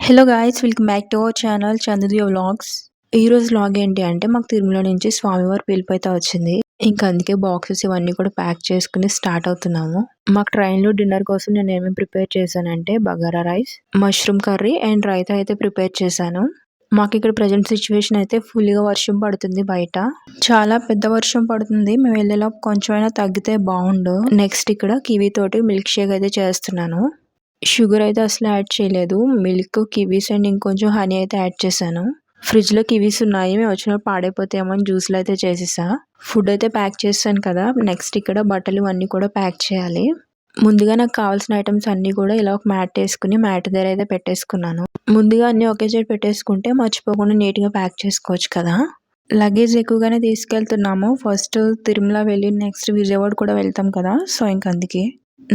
Hello guys, welcome back to our channel Chandradiya vlogs. ఈ రోజు vlog ఏంటి అంటే మాకు తిరుమల నుంచి స్వామివారి పిలుపు అయితే వచ్చింది. ఇంకా అందుకే బాక్సెస్ ఇవన్నీ కూడా ప్యాక్ చేసుకుని స్టార్ట్ అవుతున్నాము. మాకు ట్రైన్లో డిన్నర్ కోసం నేను ఏమేమి ప్రిపేర్ చేశానంటే bagara rice, mushroom curry and raita అయితే ప్రిపేర్ చేశాను. మాకు ఇక్కడ ప్రజెంట్ సిచ్యువేషన్ అయితే ఫుల్గా వర్షం పడుతుంది. బయట చాలా పెద్ద వర్షం పడుతుంది. మేము వెళ్ళేలోపు కొంచెమైనా తగ్గితే బాగుండు. నెక్స్ట్ ఇక్కడ కివీ తోటి మిల్క్ షేక్ అయితే చేస్తున్నాను. షుగర్ అయితే అసలు యాడ్ చేయలేదు. మిల్క్, కివీస్ అండ్ ఇంకొంచెం హనీ అయితే యాడ్ చేశాను. ఫ్రిడ్జ్ లో కివీస్ ఉన్నాయి, మేము వచ్చినప్పుడు పాడైపోతాయేమో అని జ్యూస్లో అయితే చేసేసా. ఫుడ్ అయితే ప్యాక్ చేస్తాను కదా. నెక్స్ట్ ఇక్కడ బట్టలు అన్నీ కూడా ప్యాక్ చేయాలి. ముందుగా నాకు కావాల్సిన ఐటమ్స్ అన్ని కూడా ఇలా ఒక మ్యాట్ వేసుకుని మ్యాట్ దగ్గర అయితే పెట్టేసుకున్నాను. ముందుగా అన్ని ఒకే సైడ్ పెట్టేసుకుంటే మర్చిపోకుండా నీట్ గా ప్యాక్ చేసుకోవచ్చు కదా. లగేజ్ ఎక్కువగానే తీసుకెళ్తున్నాము. ఫస్ట్ తిరుమల వెళ్ళి నెక్స్ట్ విజయవాడ కూడా వెళ్తాం కదా, సో ఇంక అందుకే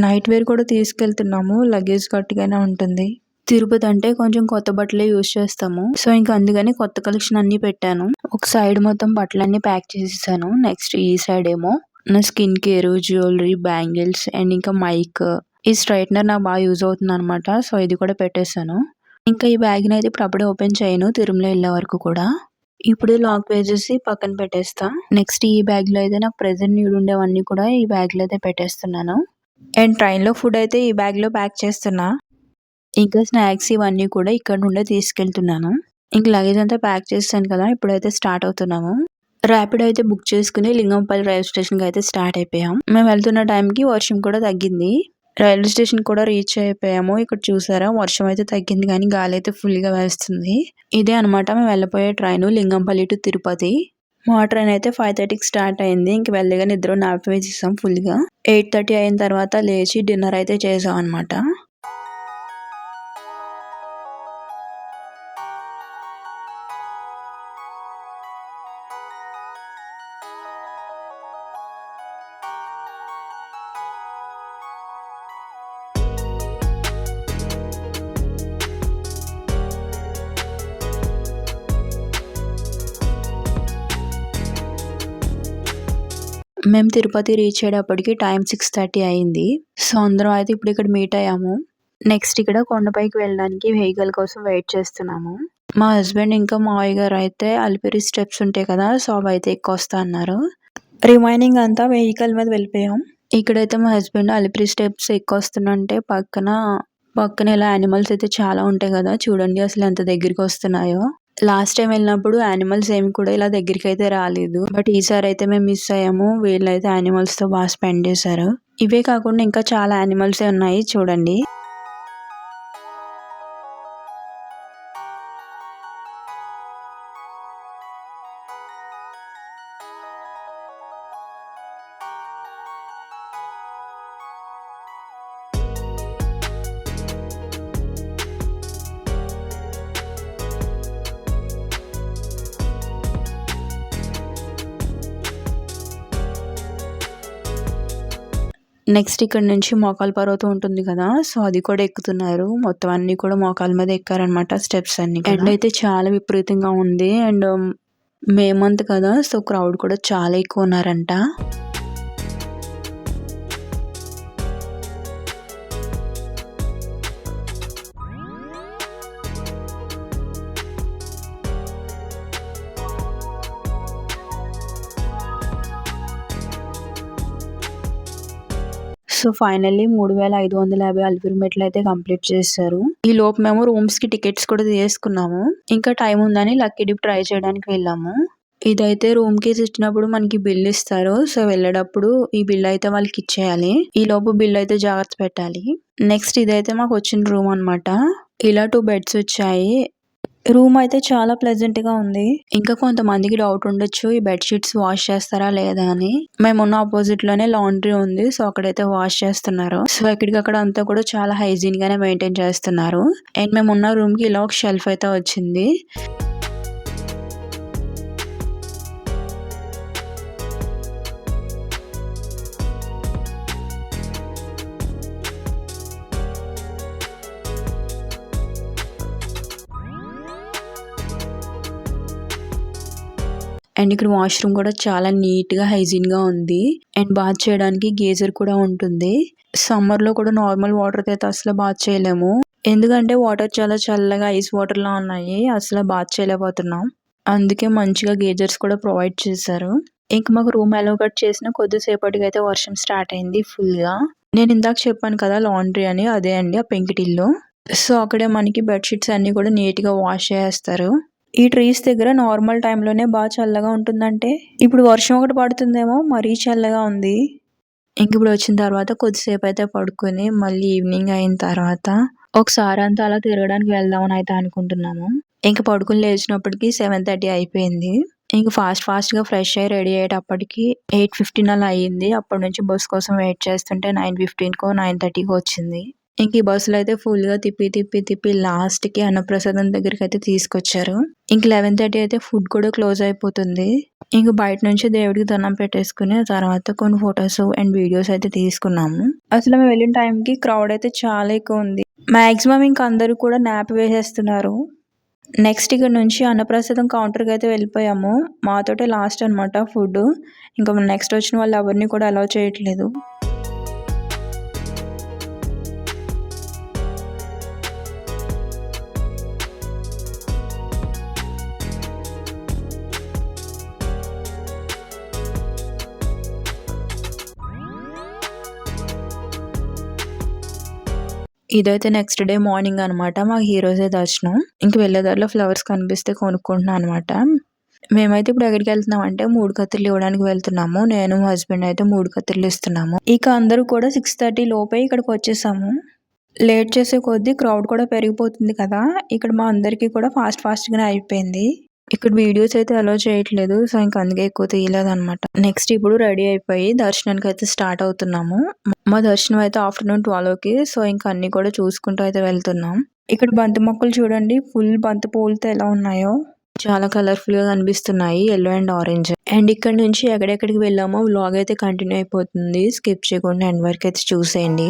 నైట్ వేర్ కూడా తీసుకెళ్తున్నాము. లగేజ్ గట్టిగానే ఉంటుంది. తిరుపతి అంటే కొంచెం కొత్త బట్టలే యూజ్ చేస్తాము, సో ఇంకా అందుకని కొత్త కలెక్షన్ అన్ని పెట్టాను. ఒక సైడ్ మొత్తం బట్టలన్నీ ప్యాక్ చేసేసాను. నెక్స్ట్ ఈ సైడ్ ఏమో నా skin care, jewellery, bangles and ఇంకా మైక్, ఈ స్ట్రైట్నర్ నాకు బాగా యూజ్ అవుతుంది అనమాట, సో ఇది కూడా పెట్టేశాను. ఇంకా ఈ బ్యాగ్ ని అయితే ఇప్పుడు అప్పుడే ఓపెన్ చేయను, తిరుమల వెళ్ళే వరకు కూడా. ఇప్పుడు లాక్ వేసేసి పక్కన పెట్టేస్తా. నెక్స్ట్ ఈ బ్యాగ్ లో అయితే నాకు ప్రెసెంట్ నీడ్ ఉండేవన్నీ కూడా ఈ బ్యాగ్ లో అయితే పెట్టేస్తున్నాను. అండ్ ట్రైన్లో ఫుడ్ అయితే ఈ బ్యాగ్లో ప్యాక్ చేస్తున్నా. ఇంకా స్నాక్స్ ఇవన్నీ కూడా ఇక్కడ నుండే తీసుకెళ్తున్నాను. ఇంక లగేజ్ అంతా ప్యాక్ చేస్తాను కదా. ఇప్పుడైతే స్టార్ట్ అవుతున్నాము. ర్యాపిడ్ అయితే బుక్ చేసుకుని లింగంపల్లి రైల్వే స్టేషన్కి అయితే స్టార్ట్ అయిపోయాం. మేము వెళ్తున్న టైంకి వర్షం కూడా తగ్గింది. రైల్వే స్టేషన్ కూడా రీచ్ అయిపోయాము. ఇక్కడ చూసారా వర్షం అయితే తగ్గింది కానీ గాలి అయితే ఫుల్గా వేస్తుంది. ఇదే అనమాట మేము వెళ్ళిపోయే ట్రైన్, లింగంపల్లి టు తిరుపతి. మా ట్రైన్ అయితే 5:30కి స్టార్ట్ అయింది. ఇంక వెళ్ళగా నిద్ర నాపి వేసేసాం ఫుల్గా. 8:30 అయిన తర్వాత లేచి డిన్నర్ అయితే చేసాం అనమాట. మేము తిరుపతి రీచ్ అయ్యేటప్పటికి టైం 6:30 అయింది. సో అందరం అయితే ఇప్పుడు ఇక్కడ మీట్ అయ్యాము. నెక్స్ట్ ఇక్కడ కొండపైకి వెళ్ళడానికి వెహికల్ కోసం వెయిట్ చేస్తున్నాము. మా హస్బెండ్ ఇంకా మావయ్య గారు అయితే అలిపిరి స్టెప్స్ ఉంటాయి కదా, సో అవి అయితే ఎక్కొస్తా అన్నారు. రిమైనింగ్ అంతా వెహికల్ మీద వెళ్ళిపోయాం. ఇక్కడైతే మా హస్బెండ్ అలిపిరి స్టెప్స్ ఎక్కొస్తుంటే పక్కన ఇలా యానిమల్స్ అయితే చాలా ఉంటాయి కదా, చూడండి అసలు ఎంత దగ్గరికి వస్తున్నాయో. లాస్ట్ టైం వెళ్ళినప్పుడు యానిమల్స్ ఏమి కూడా ఇలా దగ్గరికి అయితే రాలేదు, బట్ ఈసారి అయితే మేము మిస్ అయ్యాము. వీళ్ళైతే యానిమల్స్ తో బాగా స్పెండ్ చేశారు. ఇవే కాకుండా ఇంకా చాలా యానిమల్స్ ఉన్నాయి చూడండి. నెక్స్ట్ ఇక్కడ నుంచి మోకాల పర్వతం ఉంటుంది కదా, సో అది కూడా ఎక్కుతున్నారు. మొత్తం అన్ని కూడా మోకాల మీద ఎక్కారనమాట స్టెప్స్ అన్ని. ఎండ్ అయితే చాలా విపరీతంగా ఉంది. అండ్ మే మంత్ కదా, సో క్రౌడ్ కూడా చాలా ఎక్కువ ఉన్నారంట. సో ఫైనల్లీ 3550 అలిపిరి మెట్లు అయితే కంప్లీట్ చేశారు. ఈ లోపు మేము రూమ్స్ కి టికెట్స్ కూడా తీసుకున్నాము. ఇంకా టైం ఉందని లక్కీ డిప్ ట్రై చేయడానికి వెళ్ళాము. ఇదైతే రూమ్ కి ఇచ్చినప్పుడు మనకి బిల్ ఇస్తారు. సో వెళ్ళేటప్పుడు ఈ బిల్ అయితే వాళ్ళకి ఇచ్చేయాలి. ఈ లోపు బిల్ అయితే జాగ్రత్త పెట్టాలి. నెక్స్ట్ ఇదైతే మాకు వచ్చిన రూమ్ అనమాట. ఇలా 2 బెడ్స్ వచ్చాయి. రూమ్ అయితే చాలా ప్లెజెంట్ గా ఉంది. ఇంకా కొంతమందికి డౌట్ ఉండొచ్చు ఈ బెడ్ షీట్స్ వాష్ చేస్తారా లేదా అని. మేమున్న ఆపోజిట్ లోనే లాండ్రీ ఉంది, సో అక్కడైతే వాష్ చేస్తున్నారు. సో ఎక్కడికక్కడ అంతా కూడా చాలా హైజీన్ గానే మెయింటైన్ చేస్తున్నారు. అండ్ మేమున్న రూమ్ కి ఇలా ఒక షెల్ఫ్ అయితే వచ్చింది. అండ్ ఇక్కడ వాష్రూమ్ కూడా చాలా నీట్ గా హైజీన్ గా ఉంది. అండ్ బాత్ చేయడానికి గేజర్ కూడా ఉంటుంది. సమ్మర్ లో కూడా నార్మల్ వాటర్ అయితే అసలు బాత్ చేయలేము. ఎందుకంటే వాటర్ చాలా చల్లగా ఐస్ వాటర్‌లా ఉన్నాయి. అసల బాత్ చేయలేకపోతున్నాం. అందుకే మంచిగా గీజర్స్ కూడా ప్రొవైడ్ చేశారు. ఇంక మాకు రూమ్ అలోకేట్ చేసిన కొద్దిసేపటికైతే వర్షం స్టార్ట్ అయింది ఫుల్‌గా. నేను ఇందాక చెప్పాను కదా లాండ్రీ అని, అదే అండి ఆ పెంకుటిల్లు. సో, అక్కడే మనకి బెడ్ షీట్స్ అన్నీ కూడా నీట్‌గా వాష్ చేసేస్తారు. ఈ ట్రీస్ దగ్గర నార్మల్ టైమ్‌లోనే చల్లగా ఉంటుందంటే, ఇప్పుడు వర్షం ఒకటి పడుతుందేమో మరీ చల్లగా ఉంది. ఇంకిప్పుడు వచ్చిన తర్వాత కొద్దిసేపయితే పడుకొని, మళ్ళీ ఈవినింగ్ అయిన తర్వాత ఒకసారంతా అలా తిరగడానికి వెళ్దామని అయితే అనుకుంటున్నాము. ఇంక పడుకొని లేచినప్పటికి 7:30 అయిపోయింది. ఇంక ఫాస్ట్‌గా ఫ్రెష్ అయ్యి రెడీ అయ్యేటప్పటికి 8:15 అలా అయ్యింది. అప్పటి నుంచి బస్ కోసం వెయిట్ చేస్తుంటే 9:15కో, 9:30కో వచ్చింది. ఇంక ఈ బస్సులో అయితే ఫుల్‌గా తిప్పి లాస్ట్‌కి అన్నప్రసాదం దగ్గరికైతే తీసుకొచ్చారు. ఇంక 11:30 అయితే ఫుడ్ కూడా క్లోజ్ అయిపోతుంది. ఇంక బయట నుంచి దేవుడికి దండం పెట్టేసుకొని, ఆ తర్వాత కొన్ని ఫోటోస్ అండ్ వీడియోస్ అయితే తీసుకున్నాము. అసలు మేము వెళ్ళిన టైంకి క్రౌడ్ అయితే చాలా ఎక్కువ ఉంది. మాక్సిమం ఇంక అందరూ కూడా న్యాప్ వేసేస్తున్నారు. నెక్స్ట్ ఇక్కడ నుంచి అన్నప్రసాదం కౌంటర్‌కి అయితే వెళ్ళిపోయాము. మాతోటే లాస్ట్ అనమాట ఫుడ్డు. ఇంకా నెక్స్ట్ వచ్చిన వాళ్ళు ఎవరిని కూడా అలౌ చేయట్లేదు. ఇదైతే నెక్స్ట్ డే మార్నింగ్ అనమాట. మాకు ఈ రోజే దర్శనం. ఇంక వెళ్ళే దారిలో ఫ్లవర్స్ కనిపిస్తే కొనుక్కుంటున్నాం అనమాట. మేమైతే ఇప్పుడు ఎక్కడికెళ్తున్నాం అంటే 3 కత్తిర్లు ఇవ్వడానికి వెళ్తున్నాము. నేను, మా హస్బెండ్ అయితే 3 కత్తిర్లు ఇస్తున్నాము. ఇక అందరూ కూడా 6:30 లోపే ఇక్కడికొచ్చేసాము. లేట్ చేసే కొద్దీ క్రౌడ్ కూడా పెరిగిపోతుంది కదా! ఇక్కడ మా అందరికీ కూడా ఫాస్ట్‌గానే అయిపోయింది. ఇక్కడ వీడియోస్ అయితే అలౌ చేయట్లేదు. సో, ఇంక అందుకే ఎక్కువ తీయలేదనమాట. నెక్స్ట్ ఇప్పుడు రెడీ అయిపోయి దర్శనానికైతే స్టార్ట్ అవుతున్నాము. మా దర్శనం అయితే ఆఫ్టర్‌నూన్ 12కి. సో, ఇంక అన్నీ కూడా చూసుకుంటూ అయితే వెళ్తున్నాం. ఇక్కడ బంతి మొక్కలు చూడండి ఫుల్ బంతి పువ్వులతో ఎలా ఉన్నాయో. చాలా కలర్‌ఫుల్‌గా కనిపిస్తున్నాయి. Yellow and orange. అండ్ ఇక్కడ నుంచి ఎక్కడెక్కడికి వెళ్ళామో వ్లాగ్ అయితే కంటిన్యూ అయిపోతుంది. స్కిప్ చేయకుండా ఎండ్ వరకు అయితే చూసేయండి.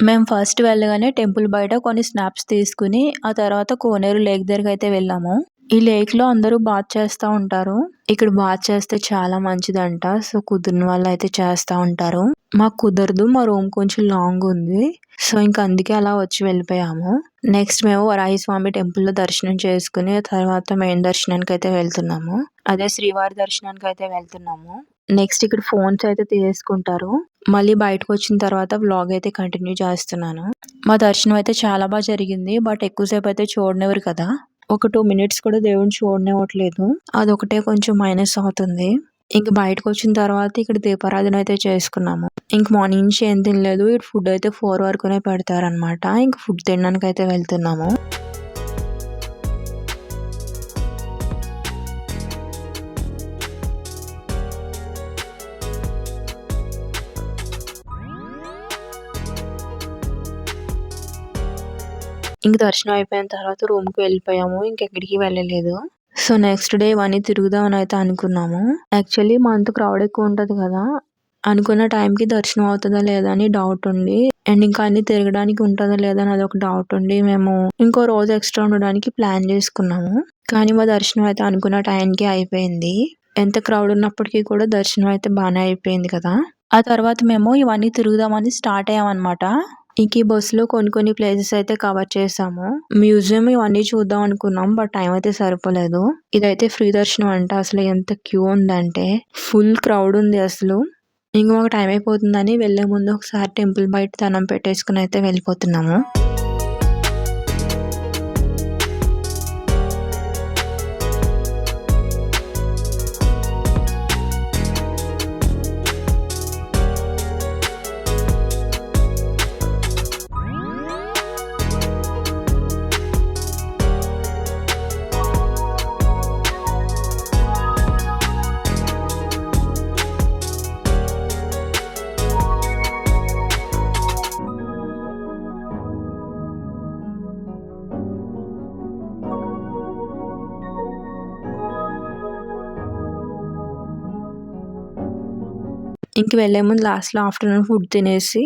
మేము ఫస్ట్ వెళ్ళగానే టెంపుల్ బయట కొన్ని స్నాప్స్ తీసుకుని, ఆ తర్వాత కోనేరు లేక్ దగ్గరకైతే వెళ్ళాము. ఈ లేక్‌లో అందరూ బాత్ చేస్తా ఉంటారు. ఇక్కడ బాత్ చేస్తే చాలా మంచిదంట. సో, కుదిరిన వాళ్ళైతే చేస్తా ఉంటారు. మాకు కుదరదు. మా రూమ్ కొంచెం లాంగ్ ఉంది. సో, ఇంక అందుకే అలా వచ్చి వెళ్ళిపోయాము. నెక్స్ట్ మేము వరాహస్వామి టెంపుల్‌లో దర్శనం చేసుకుని, తర్వాత మెయిన్ దర్శనానికైతే వెళ్తున్నాము. అదే శ్రీవారి దర్శనానికైతే వెళ్తున్నాము. నెక్స్ట్ ఇక్కడ ఫోన్స్ అయితే తీసేసుకుంటారు. మళ్ళీ బయటకొచ్చిన తర్వాత వ్లాగ్ అయితే కంటిన్యూ చేస్తున్నాను. మా దర్శనం అయితే చాలా జరిగింది. బట్ ఎక్కువసేపు అయితే చూడనివ్వరు కదా! ఒక 2 మినిట్స్ కూడా దేవుడిని చూడనివ్వట్లేదు. అదొకటే కొంచెం మైనస్ అవుతుంది. ఇంక బయటకొచ్చిన తర్వాత ఇక్కడ దీపారాధన అయితే చేసుకున్నాము. ఇంక మార్నింగ్ నుంచి ఏం తినలేదు. ఇక్కడ ఫుడ్ అయితే 4 వరకునే పెడతారనమాట. ఇంక ఫుడ్ తినడానికైతే వెళ్తున్నాము. ఇంక దర్శనం అయిపోయిన తర్వాత రూమ్‌కి వెళ్ళిపోయాము. ఇంకెక్కడికి వెళ్ళలేదు. సో, నెక్స్ట్ డే ఇవన్నీ తిరుగుదామని అయితే అనుకున్నాము. యాక్చువల్లీ మా అంత క్రౌడ్ ఎక్కువ ఉంటది కదా! అనుకున్న టైంకి దర్శనం అవుతదా లేదా అని డౌట్ ఉండి, అండ్ ఇంకా అన్నీ తిరగడానికి ఉంటదా లేదా అని అదొక డౌట్ ఉండి, మేము ఇంకో రోజు ఎక్స్ట్రా ఉండడానికి ప్లాన్ చేసుకున్నాము. కానీ మా దర్శనం అయితే అనుకున్న టైంకి అయిపోయింది. ఎంత క్రౌడ్ ఉన్నప్పటికీ కూడా దర్శనం అయితే బానే అయిపోయింది కదా! ఆ తర్వాత మేము ఇవన్నీ తిరుగుదామని స్టార్ట్ అయ్యామన్నమాట. ఇంక ఈ బస్సులో కొన్ని ప్లేసెస్ అయితే కవర్ చేసాము. మ్యూజియం ఇవన్నీ చూద్దాం అనుకున్నాం. బట్ టైం అయితే సరిపోలేదు. ఇదైతే ఫ్రీ దర్శనం అంట. అసలు ఎంత క్యూ ఉందంటే ఫుల్ క్రౌడ్ ఉంది అసలు. ఇంక మాకు టైం అయిపోతుందని వెళ్ళే ముందు ఒకసారి టెంపుల్ బయట దండం పెట్టేసుకుని అయితే వెళ్ళిపోతున్నాము. ఇంక వెళ్ళే ముందు లాస్ట్‌లో ఆఫ్టర్‌నూన్ ఫుడ్ తినేసి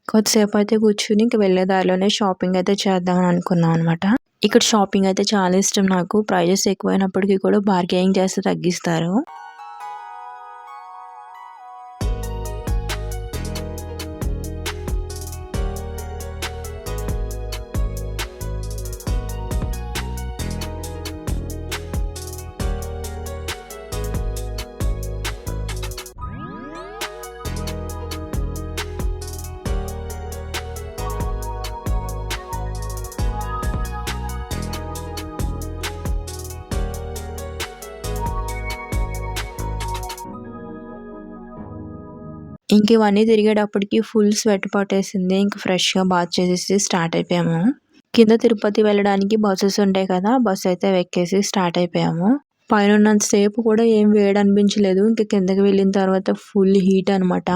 కొద్దిసేపు అయితే కూర్చొని ఇంక వెళ్ళే దారిలోనే షాపింగ్ అయితే చేద్దామని అనుకున్నాం అనమాట. ఇక్కడ షాపింగ్ అయితే చాలా ఇష్టం నాకు. ప్రైజెస్ ఎక్కువైనప్పటికీ కూడా బార్గెనింగ్ చేస్తే తగ్గిస్తారు. ఇంక ఇవన్నీ తిరిగేటప్పటికి ఫుల్ స్వెట్ పట్టేసింది. ఇంక ఫ్రెష్‌గా బాత్ చేసేసి స్టార్ట్ అయిపోయాము. కింద తిరుపతి వెళ్ళడానికి బసెస్ ఉంటాయి కదా! బస్ అయితే ఎక్కేసి స్టార్ట్ అయిపోయాము. పైనున్నంత సేపు కూడా ఏం వేడనిపించలేదు. ఇంక కిందకి వెళ్ళిన తర్వాత ఫుల్ హీట్ అనమాట.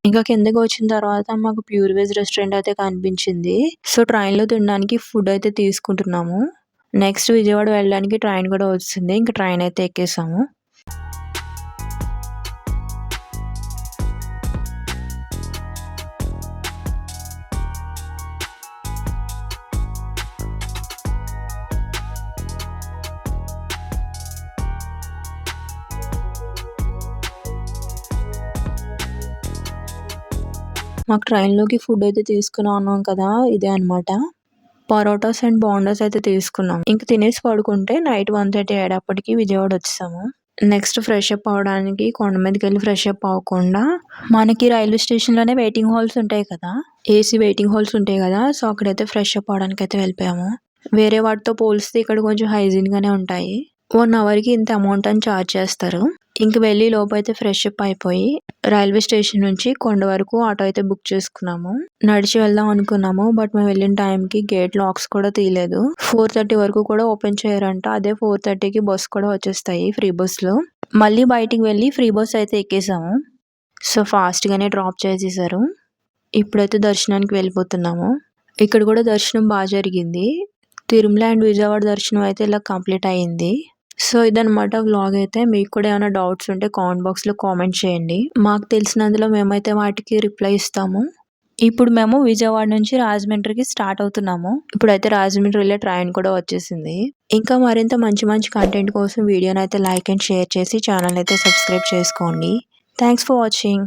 ఇంకా కిందకి వచ్చిన తర్వాత మాకు ప్యూర్ వెజ్ రెస్టారెంట్ అయితే కనిపించింది. సో ట్రైన్‌లో తినడానికి ఫుడ్ అయితే తీసుకుంటున్నాము. నెక్స్ట్ విజయవాడ వెళ్ళడానికి ట్రైన్ కూడా వస్తుంది. ఇంక ట్రైన్ అయితే ఎక్కేసాము. మాకు ట్రైన్‌లోకి ఫుడ్ అయితే తీసుకున్నాం అన్నాం కదా! ఇదే అనమాట. పరోటాస్ అండ్ బోండాస్ అయితే తీసుకున్నాం. ఇంక తినేసి పడుకుంటే నైట్ 1:30 అయ్యేటప్పటికి విజయవాడ వచ్చేసాము. నెక్స్ట్ ఫ్రెష్ అప్ అవ్వడానికి కొండ మీదకెళ్ళి ఫ్రెష్ అప్ అవ్వకుండా మనకి రైల్వే స్టేషన్‌లోనే వెయిటింగ్ హాల్స్ ఉంటాయి కదా! ఏసీ వెయిటింగ్ హాల్స్ ఉంటాయి కదా! సో అక్కడైతే ఫ్రెష్ అప్ అవ్వడానికైతే వెళ్ళిపోయాము. వేరే వాటితో పోలిస్తే ఇక్కడ కొంచెం హైజీన్‌గానే ఉంటాయి. 1 అవర్‌కి ఇంత అమౌంట్ అని చార్జ్ చేస్తారు. ఇంక వెళ్ళే లోపైతే ఫ్రెష్ అప్ అయిపోయి రైల్వే స్టేషన్ నుంచి కొండ వరకు ఆటో అయితే బుక్ చేసుకున్నాము. నడిచి వెళ్దాం అనుకున్నాము. బట్ మేము వెళ్ళిన టైంకి గేట్ లాక్స్ కూడా తీయలేదు. 4:30 వరకు కూడా ఓపెన్ చేయరంట. అదే 4:30కి బస్ కూడా వచ్చేస్తాయి ఫ్రీ బస్‌లో. మళ్ళీ బయటికి వెళ్ళి ఫ్రీ బస్ అయితే ఎక్కేసాము. సో ఫాస్ట్‌గానే డ్రాప్ చేసేసారు. ఇప్పుడైతే దర్శనానికి వెళ్ళిపోతున్నాము. ఇక్కడ కూడా దర్శనం బాగా జరిగింది. తిరుమల అండ్ విజయవాడ దర్శనం అయితే ఇలా కంప్లీట్ అయింది. సో ఇదనమాట వ్లాగ్ అయితే. మీకు కూడా ఏమైనా డౌట్స్ ఉంటే కామెంట్ బాక్స్‌లో కామెంట్ చేయండి. మాకు తెలిసినందులో మేమైతే వాటికి రిప్లై ఇస్తాము. ఇప్పుడు మేము విజయవాడ నుంచి రాజమండ్రికి స్టార్ట్ అవుతున్నాము. ఇప్పుడైతే రాజమండ్రి వెళ్ళే ట్రైన్ కూడా వచ్చేసింది. ఇంకా మరింత మంచి మంచి కంటెంట్ కోసం వీడియోని అయితే లైక్ అండ్ షేర్ చేసి ఛానల్ అయితే సబ్స్క్రైబ్ చేసుకోండి. Thanks for watching.